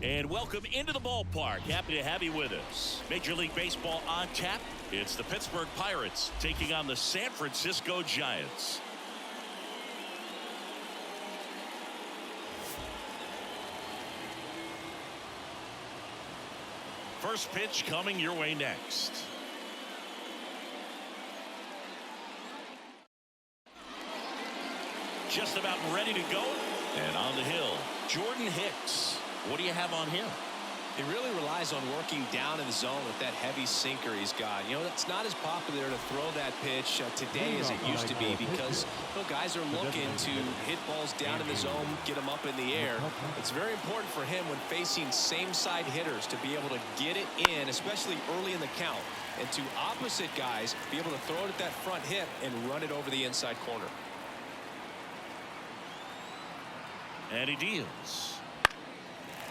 And welcome into the ballpark. Happy to have you with us. Major League Baseball on tap. It's the Pittsburgh Pirates taking on the San Francisco Giants. First pitch coming your way next. Just about ready to go. And on the hill, Jordan Hicks. What do you have on him? He really relies on working down in the zone with that heavy sinker he's got. You know, it's not as popular to throw that pitch today as it used to be because guys are looking to hit balls down in the zone, get them up in the air. It's very important for him when facing same-side hitters to be able to get it in, especially early in the count, and to opposite guys be able to throw it at that front hip and run it over the inside corner. And he deals.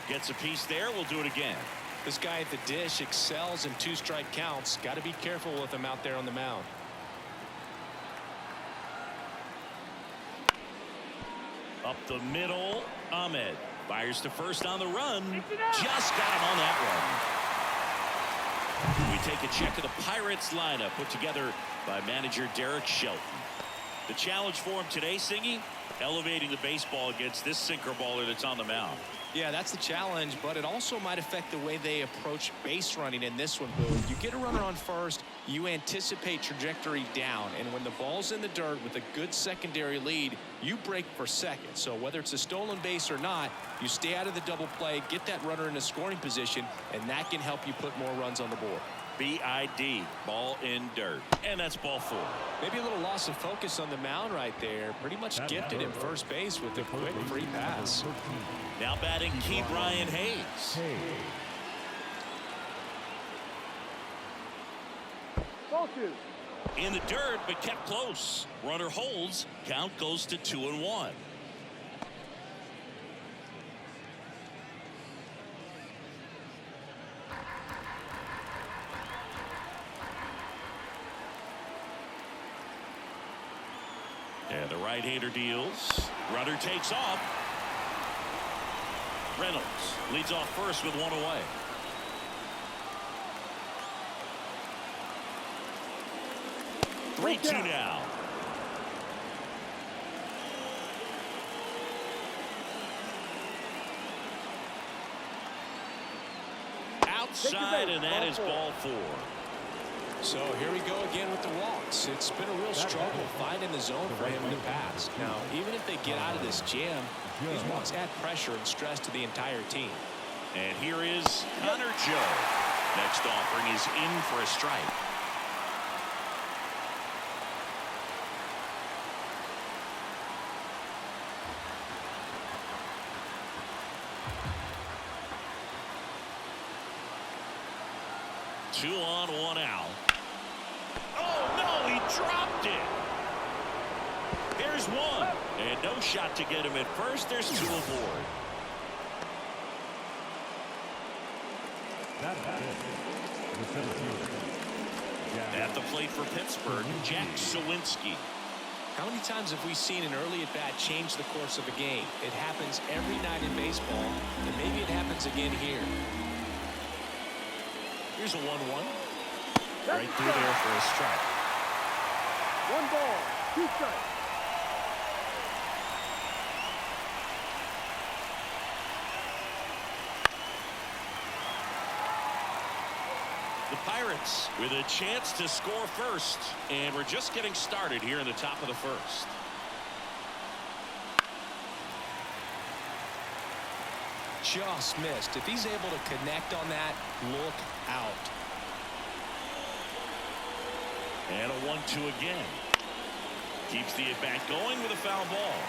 Gets a piece there. We'll do it again. This guy at the dish excels in two-strike counts. Got to be careful with him out there on the mound. Up the middle, Ahmed fires to first on the run. Just got him on that one. We take a check of the Pirates lineup put together by manager Derek Shelton. The challenge for him today, Singy, elevating the baseball against this sinker baller that's on the mound. Yeah, that's the challenge, but it also might affect the way they approach base running in this one, Boone. You get a runner on first, you anticipate trajectory down, and when the ball's in the dirt with a good secondary lead, you break for second. So whether it's a stolen base or not, you stay out of the double play, get that runner in a scoring position, and that can help you put more runs on the board. BID, ball in dirt, and that's ball 4. Maybe a little loss of focus on the mound right there. Pretty much gifted him first base with a quick free pass. Now batting Key Brian Hayes. Ball 2. In the dirt, but kept close. Runner holds. Count goes to 2-1. And the right-hander deals. Runner takes off. Reynolds leads off first with one away. Three-two now. Outside, and that is ball 4. So here we go again with the walks. It's been a real struggle finding the zone for him in the past. Now, even if they get out of this jam, these walks add pressure and stress to the entire team. And here is Connor Joe. Next offering is in for a strike. Two on, one out. Oh, no, he dropped it. Here's one. And no shot to get him at first. There's 2 aboard. At the plate for Pittsburgh, Jack Sawinski. How many times have we seen an early at-bat change the course of a game? It happens every night in baseball, and maybe it happens again here. Here's a 1-1. Right through there for a strike. 1 ball, 2 strikes. The Pirates with a chance to score first, and we're just getting started here in the top of the first. Just missed. If he's able to connect on that, look out. And a 1-2 again. Keeps the at-bat going with a foul ball.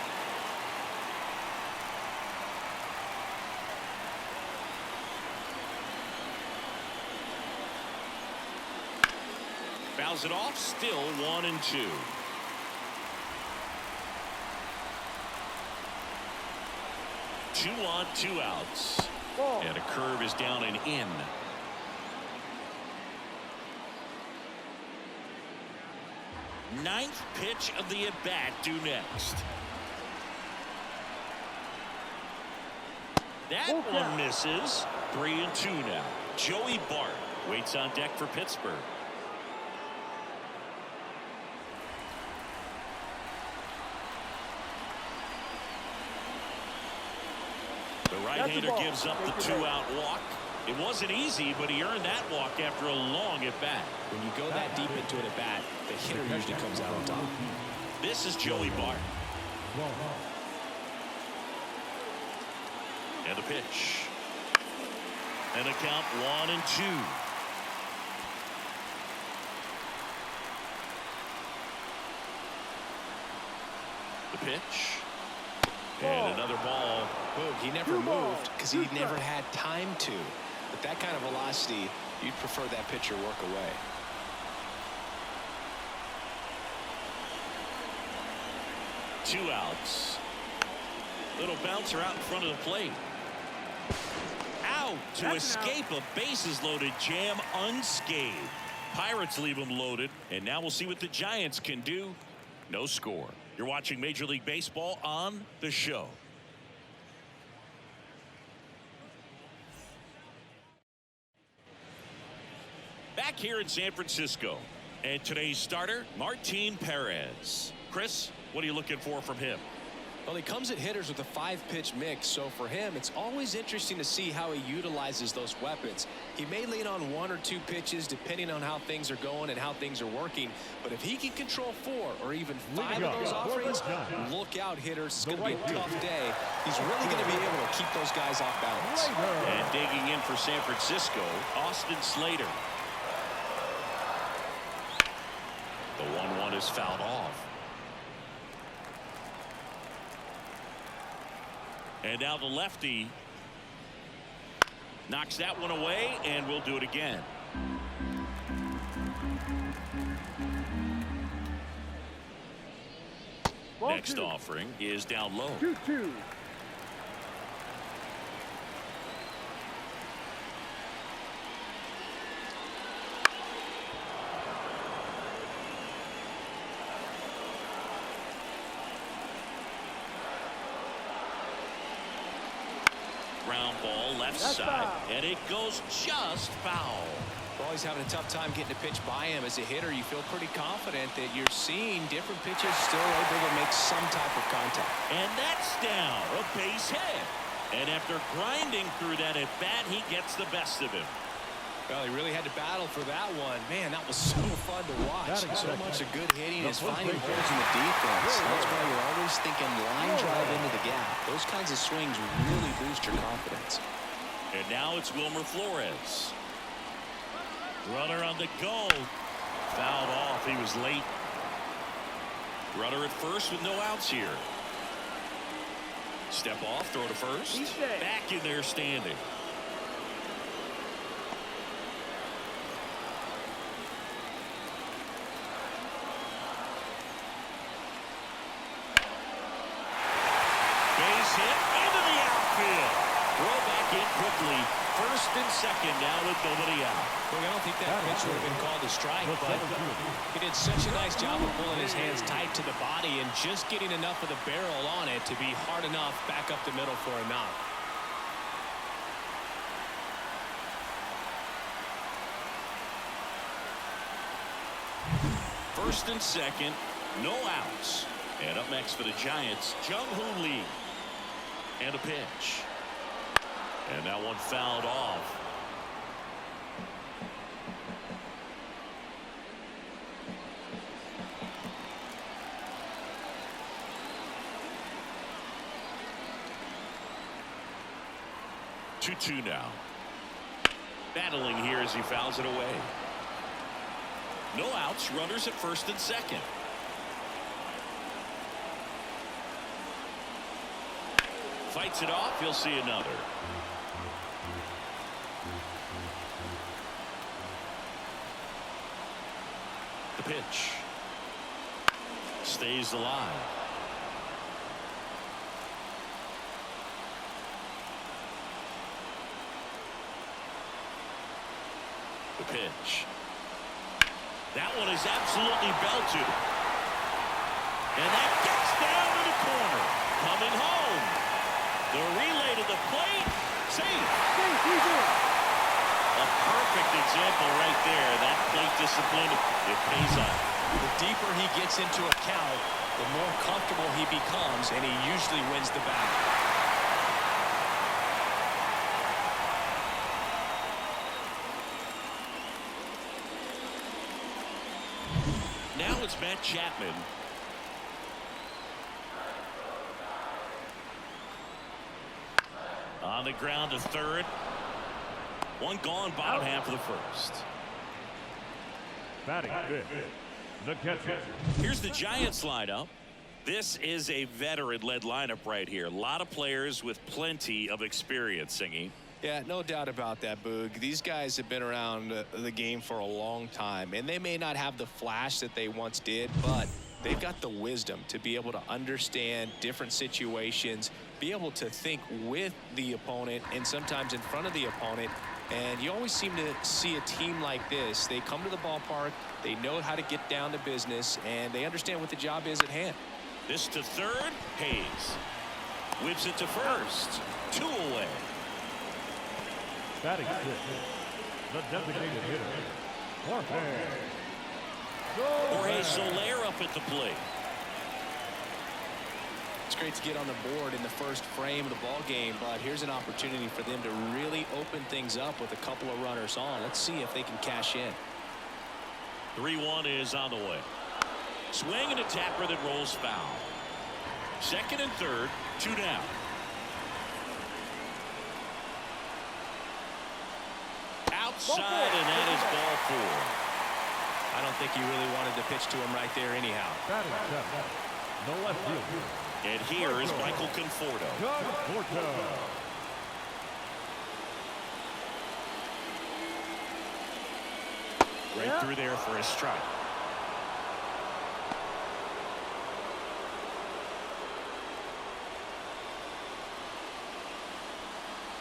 Fouls it off, still 1-2. Two on, 2 outs. And a curve is down and in. Ninth pitch of the at-bat due next. That one misses. 3-2 now. Joey Bart waits on deck for Pittsburgh. The right-hander gives up the 2-out walk. It wasn't easy, but he earned that walk after a long at-bat. When you go that deep into an at-bat, the hitter usually comes out on top. This is Joey Bart. And the pitch. And a count 1-2. The pitch. And another ball. Boom, he never moved because he never had time to. With that kind of velocity, you'd prefer that pitcher work away. Two outs. Little bouncer out in front of the plate. Out to escape a bases loaded jam unscathed. Pirates leave him loaded, and now we'll see what the Giants can do. No score. You're watching Major League Baseball on The Show. Back here in San Francisco, and today's starter, Martin Perez. Chris, what are you looking for from him? Well, he comes at hitters with a 5-pitch mix, so for him, it's always interesting to see how he utilizes those weapons. He may lean on 1 or 2 pitches depending on how things are going and how things are working, but if he can control 4 or even 5 of those offerings, look out, hitters. It's going to be a tough day. He's really going to be able to keep those guys off balance. And digging in for San Francisco, Austin Slater. The 1-1 is fouled off. And now the lefty knocks that one away, and we'll do it again. Next offering is down low. 2-2. Ground ball left side, and it goes just foul. Well, he's having a tough time getting a pitch by him. As a hitter, you feel pretty confident that you're seeing different pitches still able to make some type of contact. And that's down, a base hit. And after grinding through that at bat, he gets the best of him. Well, he really had to battle for that one. Man, that was so fun to watch. So much of good hitting is finding holes in the defense. That's why you're always thinking line drive into the gap. Those kinds of swings really boost your confidence. And now it's Wilmer Flores. Runner on the go. Fouled off. He was late. Runner at first with no outs here. Step off, throw to first. Back in there standing. Base hit into the outfield. Throw back in quickly. First and second now with nobody out. Well, I don't think that pitch would have been called a strike, but he did such a nice job of pulling his hands tight to the body and just getting enough of the barrel on it to be hard enough back up the middle for a knock. First and second, no outs. And up next for the Giants, Jung-Hoon Lee. And a pitch. And that one fouled off. Two now. Battling here as he fouls it away. No outs, runners at first and second. Fights it off, he'll see another. The pitch. Stays alive. The pitch. That one is absolutely belted. And that gets down to the corner. Coming home. The relay to the plate. Safe. Safe, he's in. A perfect example right there. That plate discipline, it pays off. The deeper he gets into a count, the more comfortable he becomes, and he usually wins the battle. Now it's Matt Chapman. On the ground to third. One gone, bottom half of the first. Batting fifth, the catcher. Here's the Giants lineup. This is a veteran-led lineup right here. A lot of players with plenty of experience, Singy. Yeah, no doubt about that, Boog. These guys have been around the game for a long time, and they may not have the flash that they once did, but they've got the wisdom to be able to understand different situations, be able to think with the opponent and sometimes in front of the opponent. And you always seem to see a team like this. They come to the ballpark, they know how to get down to business, and they understand what the job is at hand. This to third. Hayes whips it to first. 2 away. Batting fifth, the designated hitter, Jorge Soler up at the plate. It's great to get on the board in the first frame of the ball game, but here's an opportunity for them to really open things up with a couple of runners on. Let's see if they can cash in. 3-1 is on the way. Swing and a tapper that rolls foul. Second and third, 2 down. Outside, and that is ball 4. I don't think he really wanted to pitch to him right there anyhow. batting seventh, the left fielder. And here is Michael Conforto. Right through there for a strike.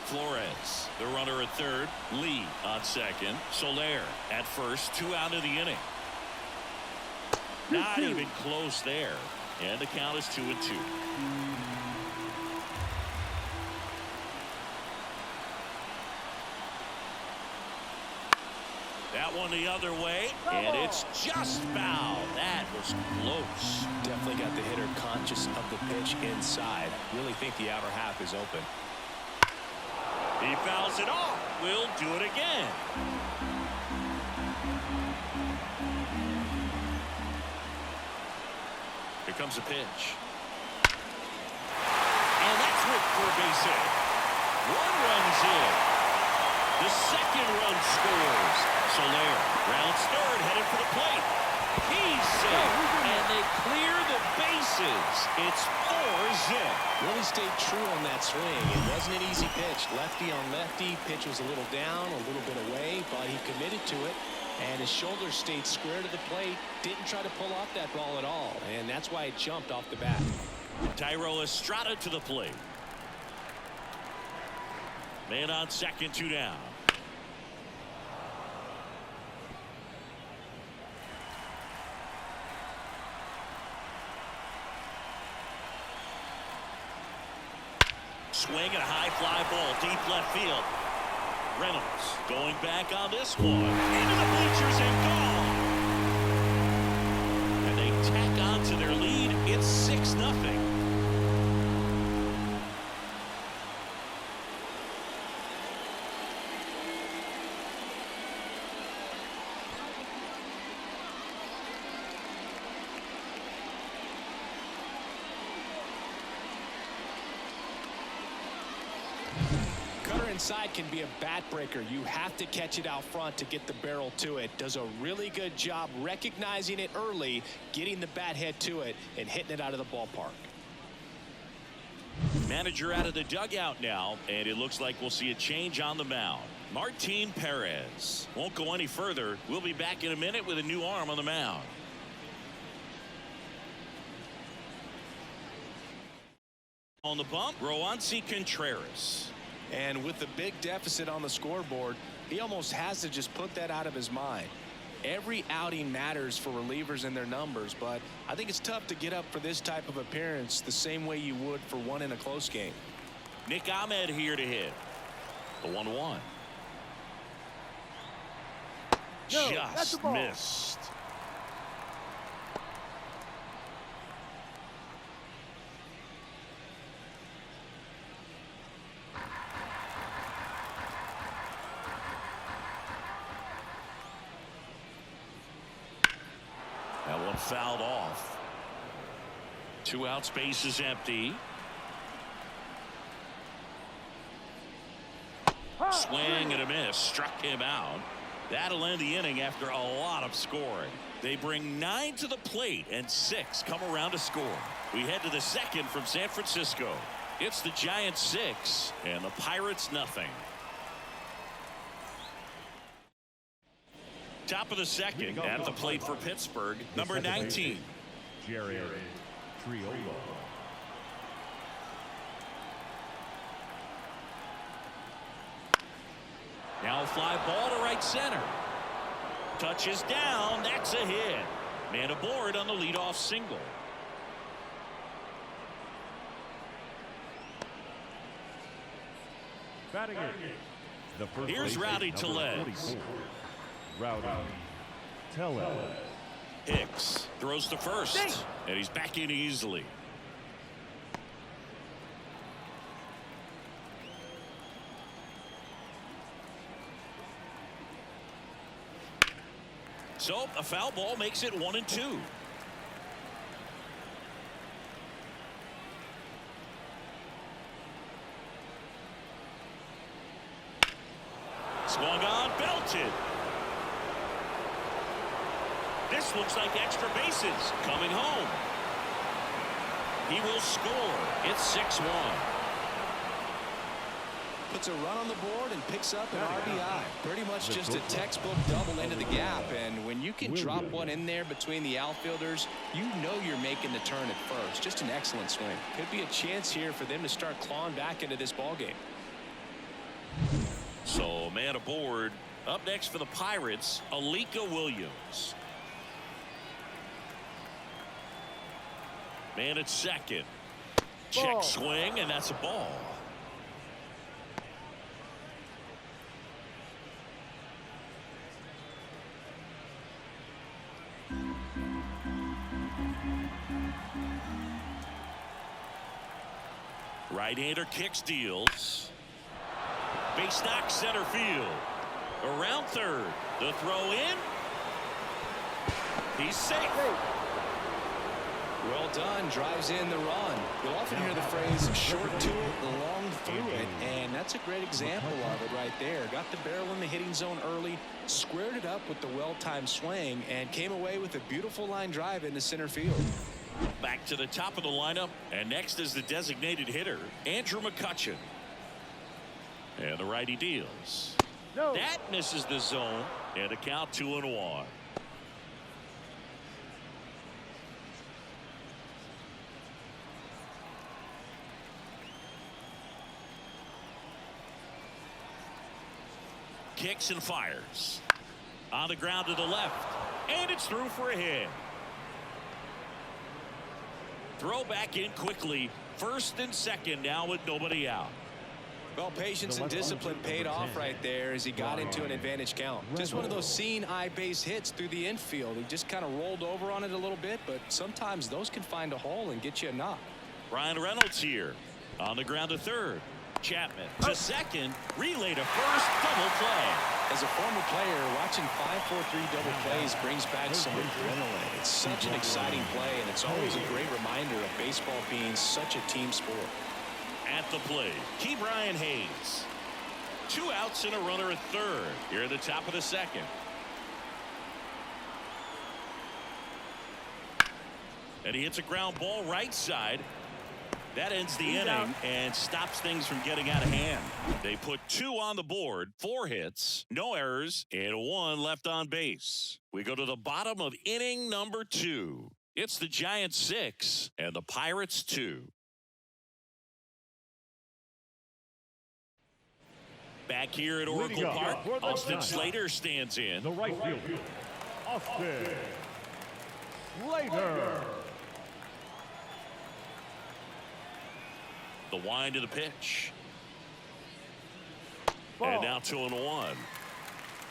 Flores, the runner at third. Lee on second. Soler at first. 2 out of the inning. Not even close there. And the count is 2-2. That one the other way, and it's just foul. That was close. Definitely got the hitter conscious of the pitch inside. Really think the outer half is open. He fouls it off. We'll do it again. Here comes a pitch. And that's whipped for a base hit. 1 run's in. The second run scores. Soler rounds third, headed for the plate. He's safe, and they clear the bases. It's 4-zip. Really stayed true on that swing. It wasn't an easy pitch. Lefty on lefty. Pitch was a little down, a little bit away, but he committed to it. And his shoulders stayed square to the plate. Didn't try to pull off that ball at all. And that's why it jumped off the bat. Tyro Estrada to the plate. Man on second, 2 down. Swing and a high fly ball deep left field. Reynolds going back on this one. Into the bleachers and gone. And they tack on to their lead. It's 6-0. Inside can be a bat breaker. You have to catch it out front to get the barrel to it. Does a really good job recognizing it early, getting the bat head to it, and hitting it out of the ballpark. Manager out of the dugout now, and it looks like we'll see a change on the mound. Martin Perez won't go any further. We'll be back in a minute with a new arm on the mound. On the bump, Roansy Contreras. And with the big deficit on the scoreboard, he almost has to just put that out of his mind. Every outing matters for relievers and their numbers, but I think it's tough to get up for this type of appearance the same way you would for one in a close game. Nick Ahmed here to hit. The 1-1. No, that's a Just ball. missed. That one fouled off. 2 outs, base is empty. Swing and a miss, struck him out. That'll end the inning after a lot of scoring. They bring 9 to the plate and 6 come around to score. We head to the second from San Francisco. It's the Giants 6 and the Pirates nothing. Top of the second at the plate for Pittsburgh, number 19. Jerry Triolo. Now a fly ball to right center. Touches down. That's a hit. Man aboard on the leadoff single. Batting it. The first Here's base Rowdy is number Tellez. 44. Rowdy Tellez. Hicks throws to first, and he's back in easily. So a foul ball makes it 1-2. Swung on, belted. This looks like extra bases coming home. He will score. It's 6-1. Puts a run on the board and picks up an RBI. Pretty much just a textbook double into the gap. And when you can drop one in there between the outfielders, you know you're making the turn at first. Just an excellent swing. Could be a chance here for them to start clawing back into this ballgame. So man aboard. Up next for the Pirates, Alika Williams. Man at second. Check swing, and that's a ball. Right-hander kicks, deals. Base knock, center field. Around third. The throw in. He's safe. Well done. Drives in the run. You'll often hear the phrase short to it, long through it, and that's a great example of it right there. Got the barrel in the hitting zone early, squared it up with the well-timed swing, and came away with a beautiful line drive into center field. Back to the top of the lineup, and next is the designated hitter, Andrew McCutchen. And the righty deals. No. That misses the zone, and a count 2-1. Kicks and fires. On the ground to the left, and it's through for a hit. Throw back in quickly. First and second now with nobody out. Well, patience and discipline paid off right there as he got into an advantage count. Just one of those seeing eye base hits through the infield. He just kind of rolled over on it a little bit, but sometimes those can find a hole and get you a knock. Ryan Reynolds here. On the ground to third. Chapman to second. Relay to first. Double play. As a former player, watching 5-4-3 double plays brings back some adrenaline. It's such an exciting play, and it's always a great reminder of baseball being such a team sport. At the plate, Ke'Bryan Hayes. 2 outs and a runner at third. Here at the top of the second. And he hits a ground ball right side. That ends the inning and stops things from getting out of hand. They put 2 on the board, 4 hits, no errors, and 1 left on base. We go to the bottom of inning number 2. It's the Giants 6 and the Pirates 2. Back here at Oracle Park, Austin Slater stands in. The right fielder, Austin Slater. The wind of the pitch. And now 2-1.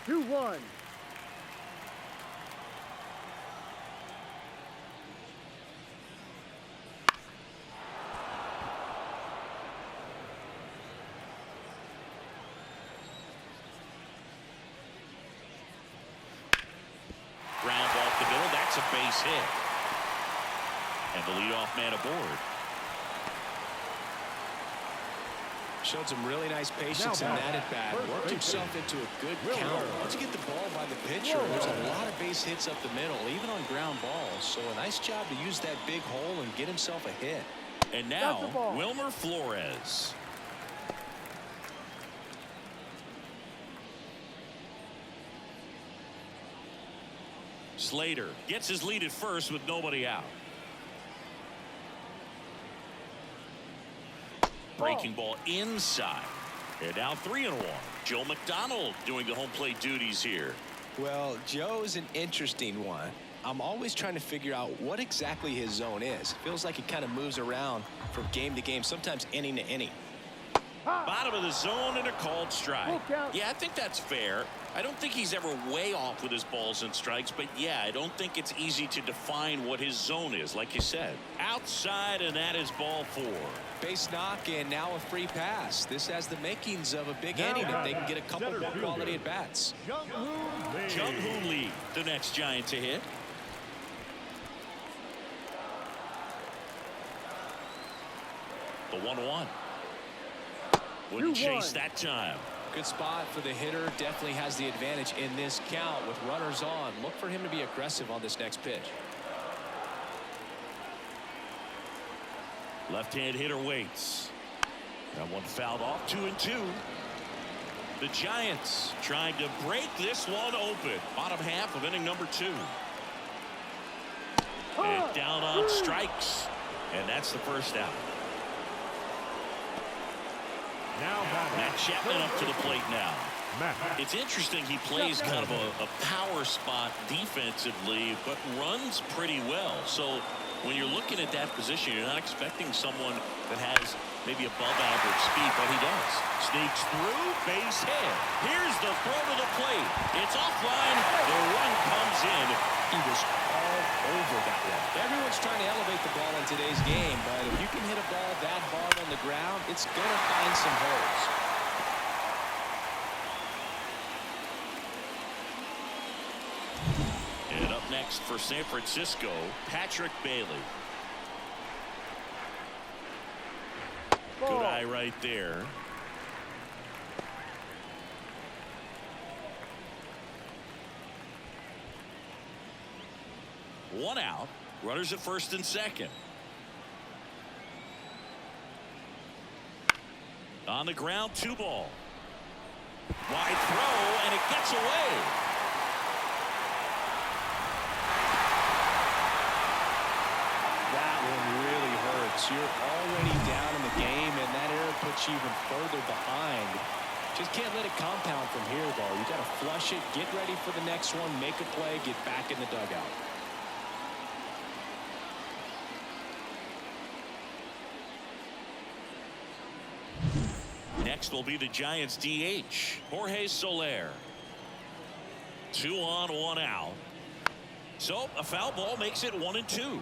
2-1. Ground ball up the middle. That's a base hit. And the leadoff man aboard. Showed some really nice patience in that at bat. Worked himself into a good count. Once you get the ball by the pitcher, there's a lot of base hits up the middle, even on ground balls. So a nice job to use that big hole and get himself a hit. And now Wilmer Flores. Slater gets his lead at first with nobody out. Breaking ball inside. And now 3-1. Joe McDonald doing the home plate duties here. Well, Joe's an interesting one. I'm always trying to figure out what exactly his zone is. Feels like he kind of moves around from game to game, sometimes inning to inning. Bottom of the zone and a called strike. Yeah, I think that's fair. I don't think he's ever way off with his balls and strikes, but yeah, I don't think it's easy to define what his zone is, like you said. Outside, and that is ball 4. Base knock, and now a free pass. This has the makings of a big inning if they can get a couple more quality at bats. Jung-Hoo Lee, the next Giant to hit. The 1-1. Wouldn't chase that time. Good spot for the hitter. Definitely has the advantage in this count with runners on. Look for him to be aggressive on this next pitch. Left-hand hitter waits. That one fouled off. 2-2. The Giants trying to break this one open. Bottom half of inning number 2. And down on strikes. And that's the first out. Now Matt Chapman up to the plate now. It's interesting, he plays kind of a power spot defensively, but runs pretty well. So when you're looking at that position, you're not expecting someone that has maybe above average speed, but he does. Sneaks through, base hit. Here's the throw to the plate. It's offline. The run comes in. He was all over that one. Everyone's trying to elevate the ball in today's game, but if you can hit a ball that hard on the ground, it's going to find some holes. And up next for San Francisco, Patrick Bailey. Good eye right there. One out. Runners at first and second. On the ground, 2 ball. Wide throw, and it gets away. That one really hurts. You're already down in the game, and that error puts you even further behind. Just can't let it compound from here, though. You got to flush it, get ready for the next one, make a play, get back in the dugout. Next will be the Giants DH, Jorge Soler. 2 on, 1 out. So a foul ball makes it 1-2.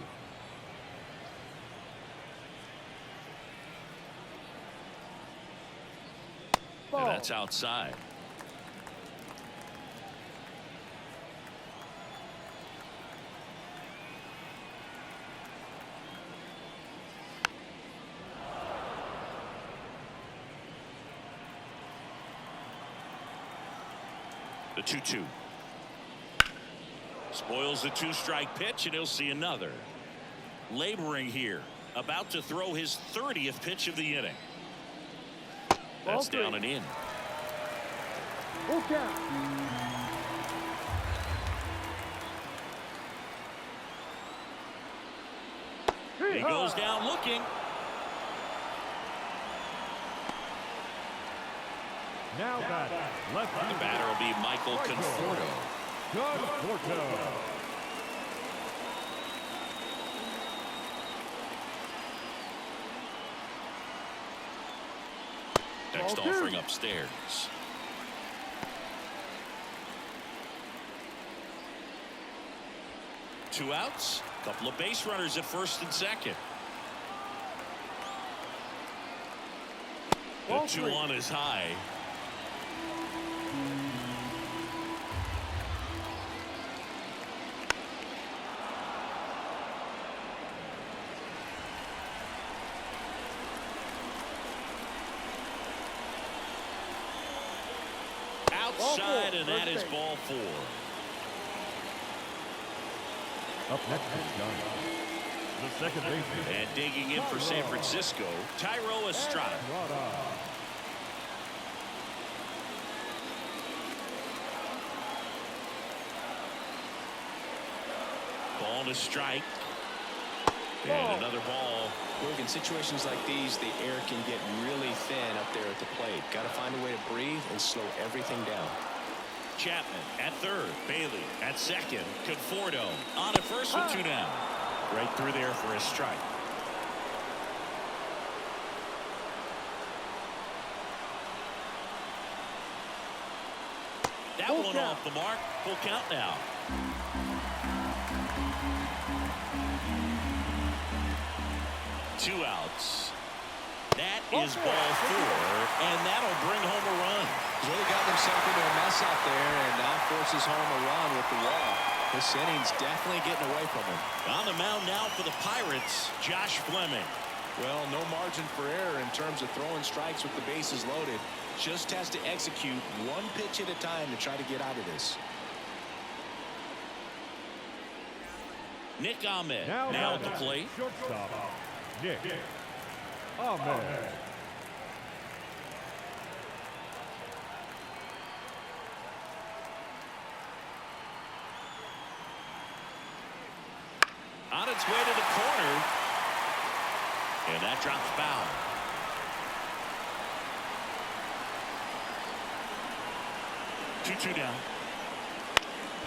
And that's outside. The 2-2. Spoils the 2-strike pitch, and he'll see another. Laboring here. About to throw his 30th pitch of the inning. That's down and in. He goes down looking. Now batting, left The batter will be Michael Conforto. Conforto. Next offering upstairs. 2 outs. Couple of base runners at first and second. The 2-1 is high. Outside, and that is ball 4. Up next is John. The second baseman. And digging in for San Francisco, Tyro Estrada. Ball to strike. And another ball. Look, in situations like these, the air can get really thin up there at the plate. Got to find a way to breathe and slow everything down. Chapman at third. Bailey at second. Conforto on at first with 2 down. Right through there for a strike. That Full one count. off the mark. Full count now. Two outs. That is ball 4, and that'll bring home a run. He's really gotten himself into a mess out there and now forces home a run with the walk. This inning's definitely getting away from him. On the mound now for the Pirates, Josh Fleming. Well, no margin for error in terms of throwing strikes with the bases loaded. Just has to execute one pitch at a time to try to get out of this. Nick Ahmed now at the plate. Shortstop, Nick Ahmed. On its way to the corner. And that drops foul. Two down.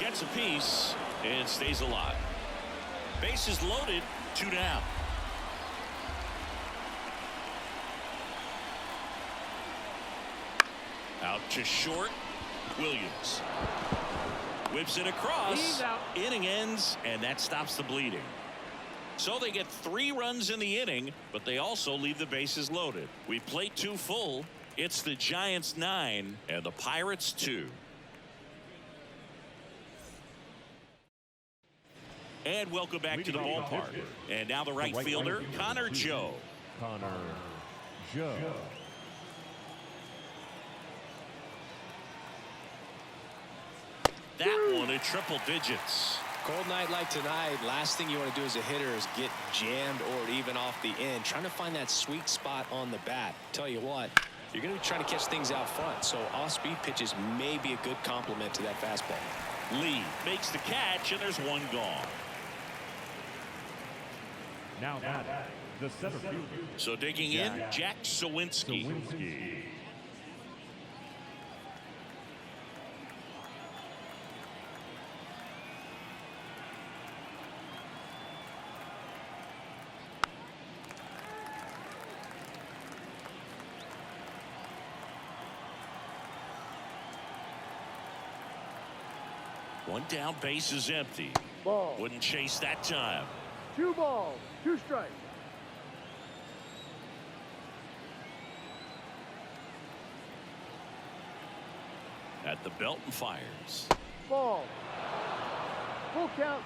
Gets a piece and stays alive. Bases loaded. 2 down. Out to short. Williams whips it across. Inning ends, and that stops the bleeding. So they get 3 runs in the inning, but they also leave the bases loaded. We play 2 full. It's the Giants 9 and the Pirates 2. And welcome back to the ballpark. And now the right fielder, Connor Joe. Connor Joe. That one in triple digits. Cold night like tonight, last thing you want to do as a hitter is get jammed or even off the end. Trying to find that sweet spot on the bat. Tell you what, you're going to be trying to catch things out front, so off-speed pitches may be a good complement to that fastball. Lee makes the catch, and there's 1 gone. Now that the center fielder. So digging in, Jack Sawinski. One down, base is empty. Ball. Wouldn't chase that time. 2 balls, 2 strikes. At the belt and fires. Ball. Full count.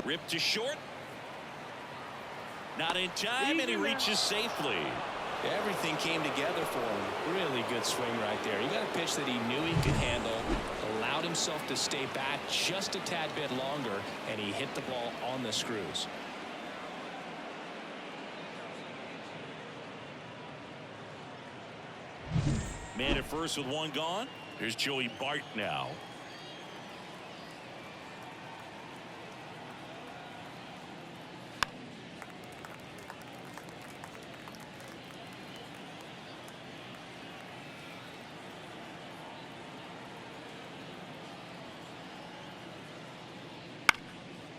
Ripped to short. Not in time, and he reaches safely. Everything came together for him. Really good swing right there. He got a pitch that he knew he could handle, allowed himself to stay back just a tad bit longer, and he hit the ball on the screws. Man at first with 1 gone. Here's Joey Bart now.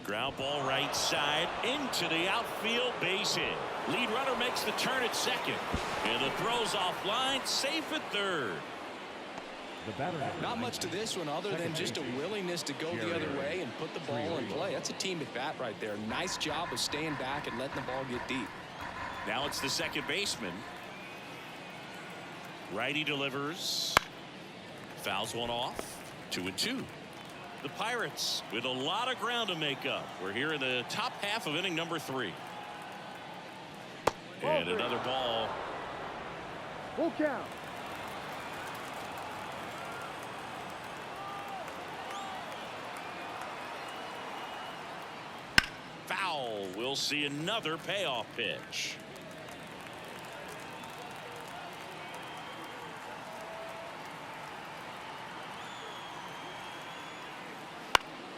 Ground ball right side into the outfield base hit. Lead runner makes the turn at second. And the throw's offline, safe at third. The batter. Not much to this one other than just a willingness to go the other way and put the ball in play. That's a team at bat right there. Nice job of staying back and letting the ball get deep. Now it's the second baseman. Righty delivers. Fouls one off. 2-2. The Pirates with a lot of ground to make up. We're here in the top half of inning number 3. And another ball. Full count. Foul. We'll see another payoff pitch.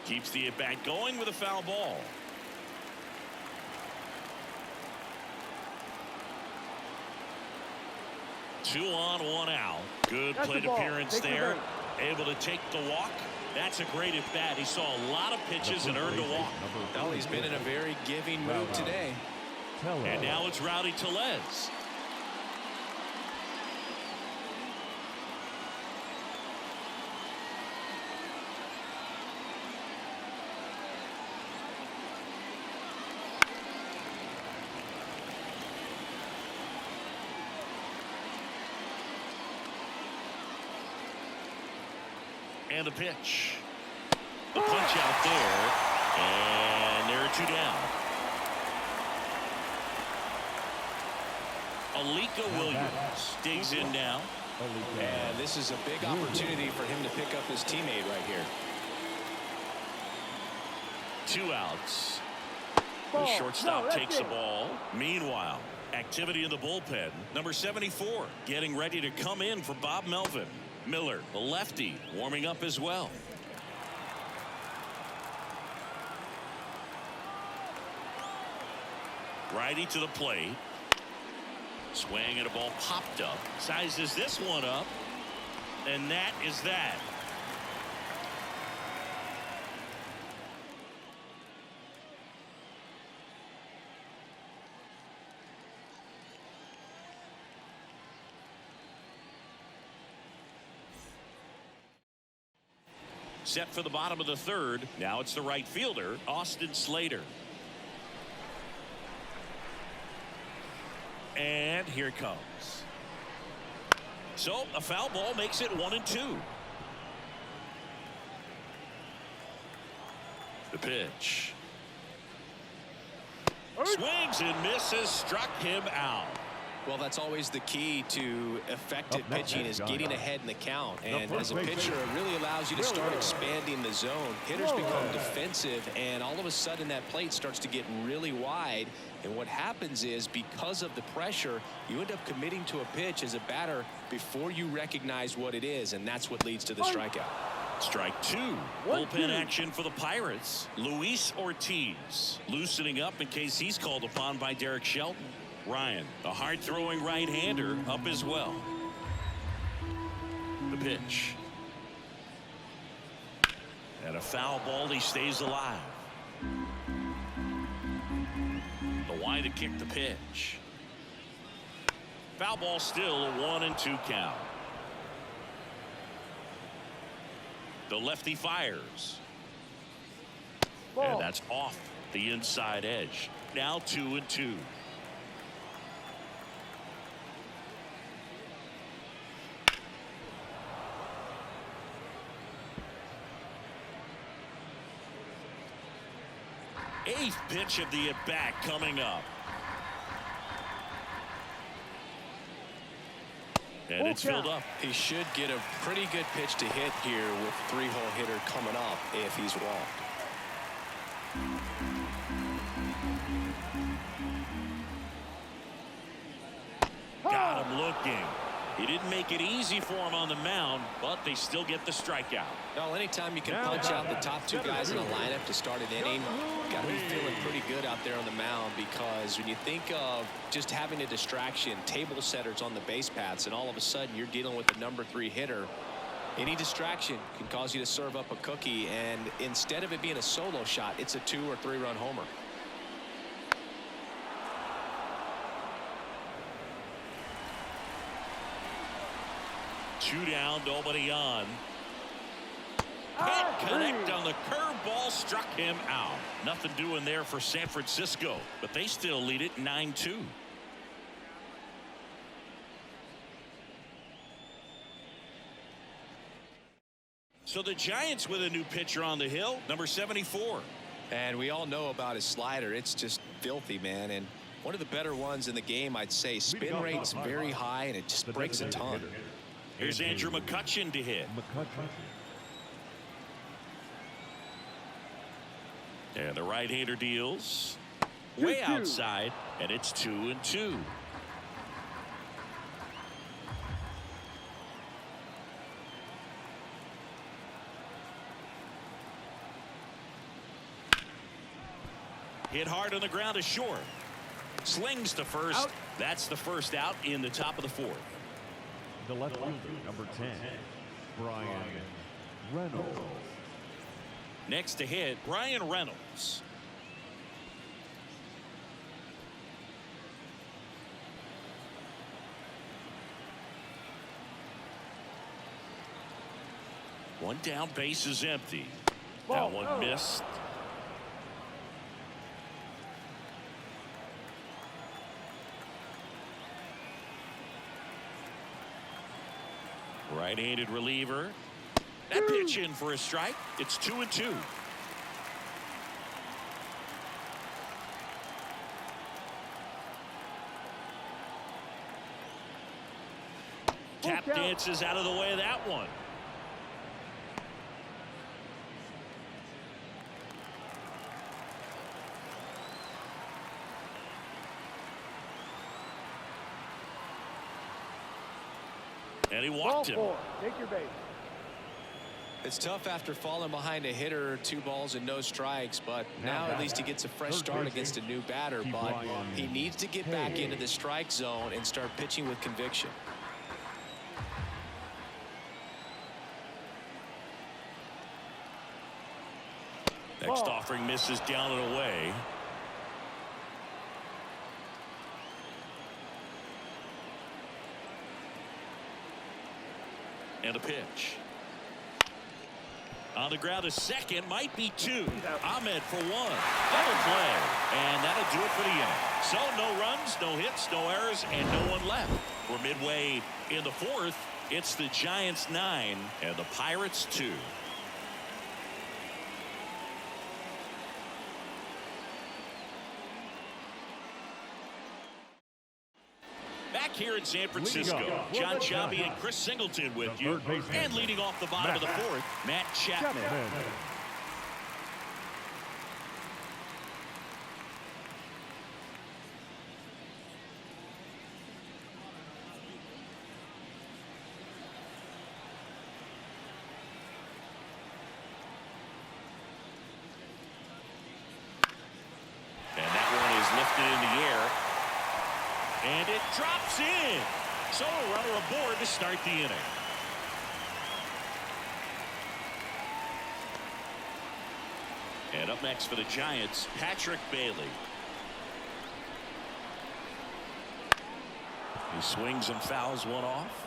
Keeps the at-bat going with a foul ball. Two on, one out. Good plate appearance there. Able to take the walk. That's a great at-bat. He saw a lot of pitches and earned a walk. Well, he's been in a very giving mood today. And now it's Rowdy Tellez. And the pitch. The punch out there. And there are 2 down. Alika Williams digs in now. And this is a big opportunity for him to pick up his teammate right here. 2 outs. The shortstop takes the ball. Meanwhile, activity in the bullpen. Number 74 getting ready to come in for Bob Melvin. Miller, the lefty, warming up as well. Righty to the plate. Swing and a ball popped up. Sizes this one up. And that is that. Set for the bottom of the 3rd. Now it's the right fielder, Austin Slater. And here it comes. So a foul ball makes it 1-2. The pitch. Swings and misses, struck him out. Well, that's always the key to effective pitching is getting ahead in the count. And as a pitcher, it really allows you to start expanding the zone. Hitters become defensive, and all of a sudden that plate starts to get really wide. And what happens is because of the pressure, you end up committing to a pitch as a batter before you recognize what it is, and that's what leads to the strikeout. Strike 2. Bullpen action for the Pirates. Luis Ortiz loosening up in case he's called upon by Derek Shelton. Ryan, a hard-throwing right-hander, up as well. The pitch. And a foul ball. He stays alive. The wind to kick the pitch. Foul ball still a 1-2 count. The lefty fires. And that's off the inside edge. Now 2-2. Eighth pitch of the at-bat coming up. And it's filled up. He should get a pretty good pitch to hit here with 3-hole hitter coming up if he's walked. Got him looking. He didn't make it easy for him on the mound, but they still get the strikeout. Well, anytime you can punch out the top 2 guys in a lineup to start an inning, got to be feeling pretty good out there on the mound, because when you think of just having a distraction, table setters on the base paths, and all of a sudden you're dealing with the number 3 hitter, Any distraction can cause you to serve up a cookie, and instead of it being a solo shot, it's a 2- or 3-run homer. Two down, nobody on. Can't connect on the curveball, struck him out. Nothing doing there for San Francisco, but they still lead it 9-2. So the Giants with a new pitcher on the hill, number 74. And we all know about his slider. It's just filthy, man. And one of the better ones in the game, I'd say. Spin rate's very high, and it just breaks a ton. Here's Andrew McCutchen to hit. And the right-hander deals way outside, and it's 2-2. Hit hard on the ground to short. Slings to first. Out. That's the first out in the top of the fourth. The left fielder, number 10, Brian Reynolds. Next to hit, Brian Reynolds. One down, base is empty. That one missed. Right-handed reliever. That pitch in for a strike. It's 2-2. Tap dances out of the way of that one. And he walked him. Take your base. It's tough after falling behind a hitter, 2 balls and no strikes, but now at least he gets a fresh start against a new batter. But he needs to get back into the strike zone and start pitching with conviction. Next offering misses down and away. And a pitch. On the ground, a second, might be 2. Ahmed for 1. Double play. And that'll do it for the inning. So no runs, no hits, no errors, and no one left. We're midway in the fourth. It's the Giants 9 and the Pirates 2. Back here in San Francisco, John Sciambi and Chris Singleton with you. And leading off the bottom of the fourth, Matt Chapman. And that one is lifted in the air. And it drops in. So a runner aboard to start the inning. And up next for the Giants, Patrick Bailey. He swings and fouls one off.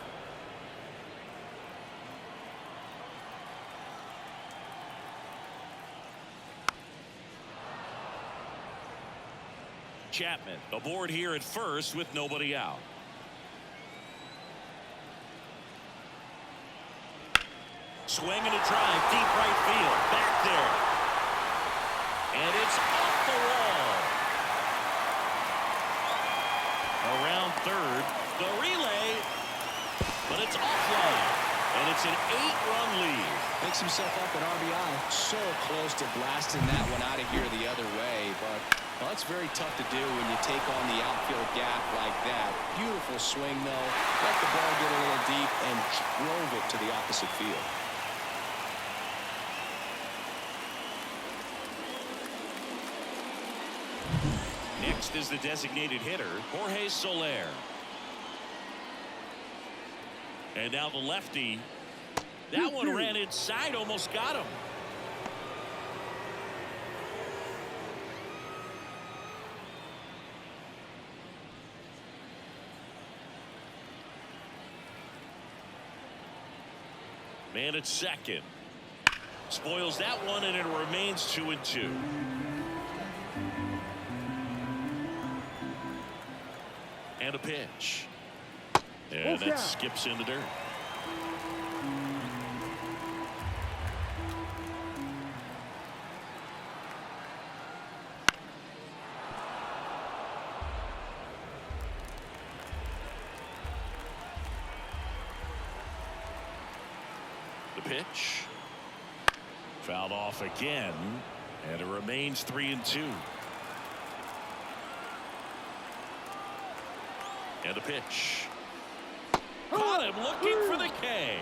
Chapman aboard here at first with nobody out. Swing and a drive, deep right field, back there. And it's off the wall. Around third, the relay, but it's offline. And it's an 8-run lead. Picks himself up an RBI. So close to blasting that one out of here the other way, but well, that's very tough to do when you take on the outfield gap like that. Beautiful swing, though. Let the ball get a little deep and drove it to the opposite field. Next is the designated hitter, Jorge Soler. And now the lefty That one ran inside, almost got him. Man at second. Spoils that one, and it remains 2-2. And a pitch. And that skips in the dirt. The pitch. Fouled off again, and it remains 3-2. And the pitch. Caught him looking for the K.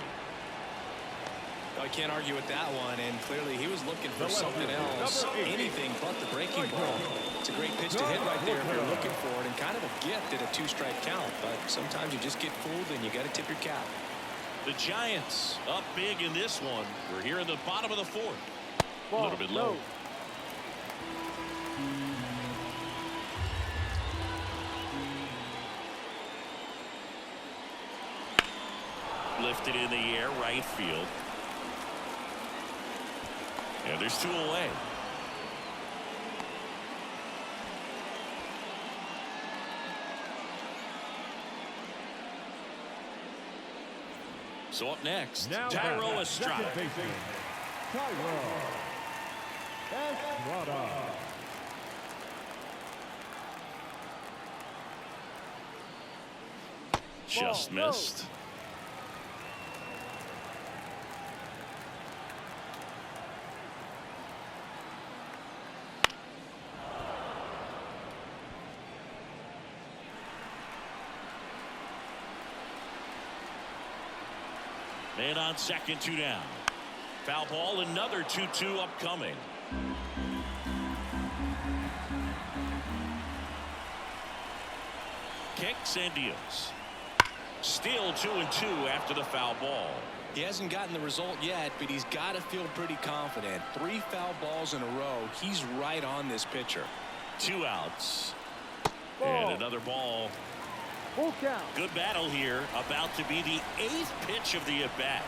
I can't argue with that one, and clearly he was looking for something else, anything but the breaking ball. It's a great pitch to hit right there if you're looking for it, and kind of a gift at a 2-strike count, but sometimes you just get fooled and you got to tip your cap. The Giants up big in this one. We're here in the bottom of the fourth. A little bit low. Lifted in the air, right field. And there's 2 away. So up next, Tyro Estrada. Just missed. Man on second, 2 down. Foul ball, another 2-2 upcoming. Kicks and deals. Still 2-2 after the foul ball. He hasn't gotten the result yet, but he's got to feel pretty confident. 3 foul balls in a row. He's right on this pitcher. 2 outs. And another ball. Full count. Good battle here. About to be the 8th pitch of the at-bat.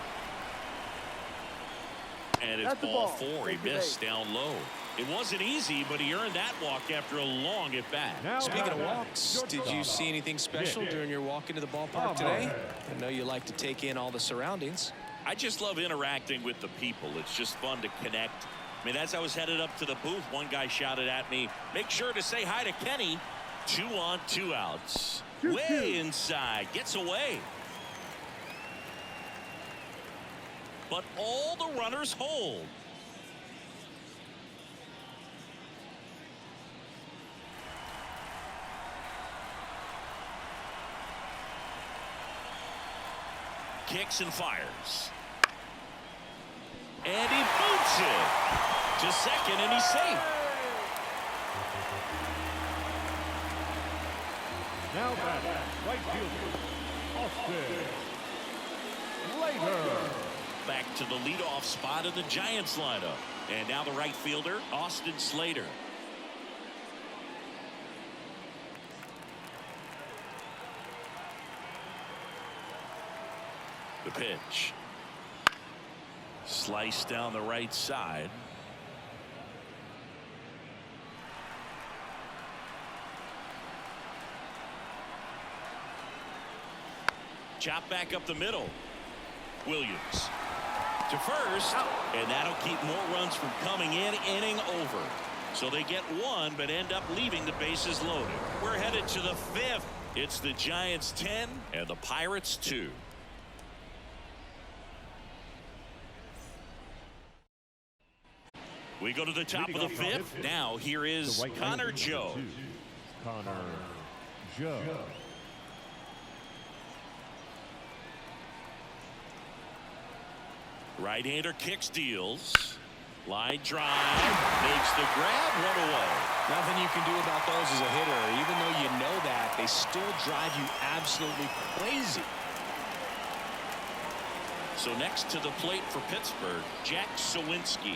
And it's ball 4. He missed down low. It wasn't easy, but he earned that walk after a long at-bat. Speaking of walks, did you see anything special during your walk into the ballpark today? I know you like to take in all the surroundings. I just love interacting with the people. It's just fun to connect. I mean, as I was headed up to the booth, one guy shouted at me, "Make sure to say hi to Kenny." 2 on, 2 outs. Way inside, gets away. But all the runners hold. Kicks and fires. And he boots it to second, and he's safe. Now back, right fielder, Austin Slater. Back to the leadoff spot in the Giants lineup. And now the right fielder, Austin Slater. The pitch. Sliced down the right side. Chop back up the middle. Williams to first, and that'll keep more runs from coming in. Inning over. So they get 1, but end up leaving the bases loaded. We're headed to the 5th. It's the Giants 10 and the Pirates 2. We go to the top of the 5th. Now here is Connor Joe. Connor Joe. Right-hander kicks, deals. Line drive. Makes the grab, 1 away. Nothing you can do about those as a hitter. Even though you know that, they still drive you absolutely crazy. So next to the plate for Pittsburgh, Jack Sawinski.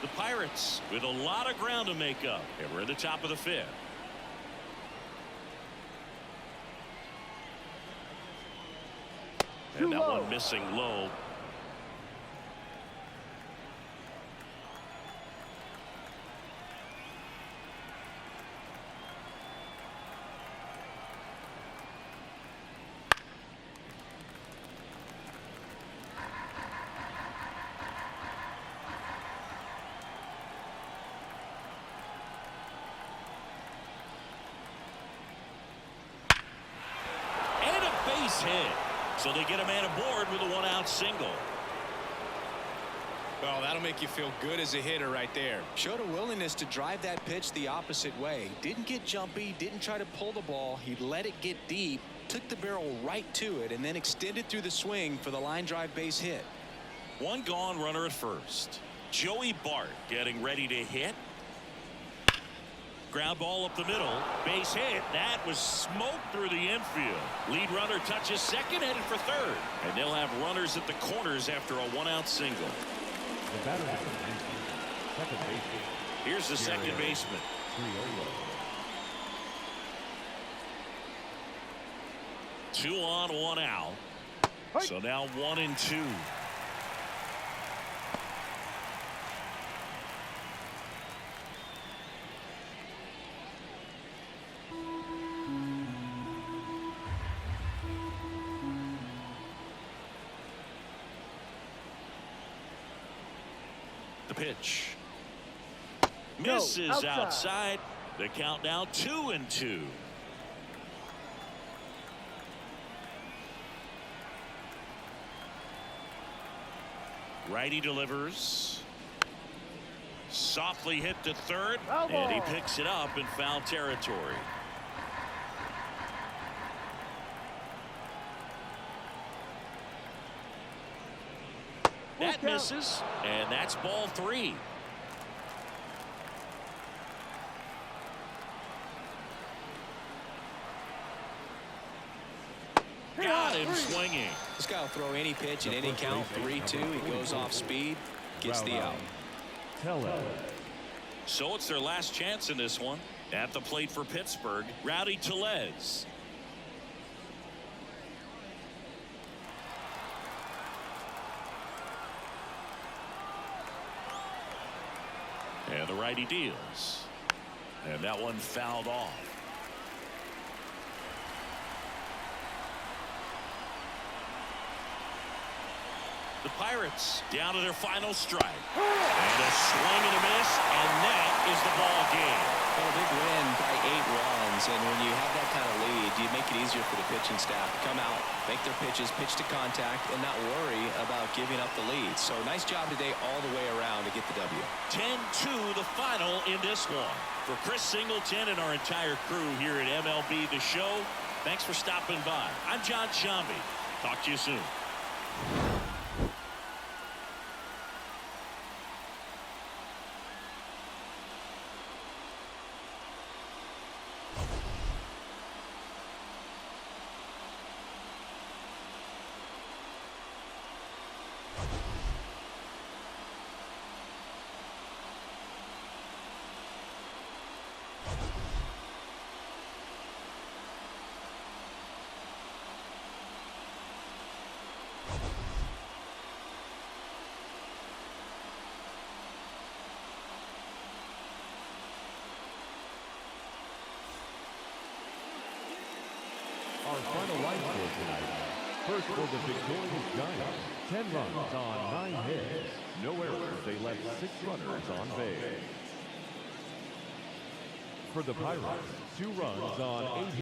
The Pirates with a lot of ground to make up. And we're at the top of the 5th. And that one missing low. And a base hit. So they get a man aboard with a 1-out single. Well, that'll make you feel good as a hitter right there. Showed a willingness to drive that pitch the opposite way. Didn't get jumpy, didn't try to pull the ball. He let it get deep, took the barrel right to it, and then extended through the swing for the line drive base hit. One gone, runner at first. Joey Bart getting ready to hit. Ground ball up the middle. Base hit. That was smoked through the infield. Lead runner touches second, headed for third. And they'll have runners at the corners after a 1-out single. The batter is second baseman. Here's the second baseman. 2 on, 1 out. So now 1-2. The pitch misses outside. The count now 2-2. Righty delivers. Softly hit to third, and he picks it up in foul territory. That misses, and that's ball 3. Got him swinging. This guy will throw any pitch at any count. 3-2. He goes off speed, gets the out. So it's their last chance in this one. At the plate for Pittsburgh, Rowdy Tellez. And the righty deals. And that one fouled off. The Pirates down to their final strike. And a swing and a miss, and that is the ball game. Well, a big win by 8 runs, and when you have that kind of lead, you make it easier for the pitching staff to come out, make their pitches, pitch to contact, and not worry about giving up the lead. So nice job today all the way around to get the W. 10-2 the final in this one. For Chris Singleton and our entire crew here at MLB The Show, thanks for stopping by. I'm John Shambi. Talk to you soon. Our final line score tonight. First for the victorious Giants, 10 runs on 9 hits. No errors, they left 6 runners on base. For the Pirates, 2 runs on 8 hits.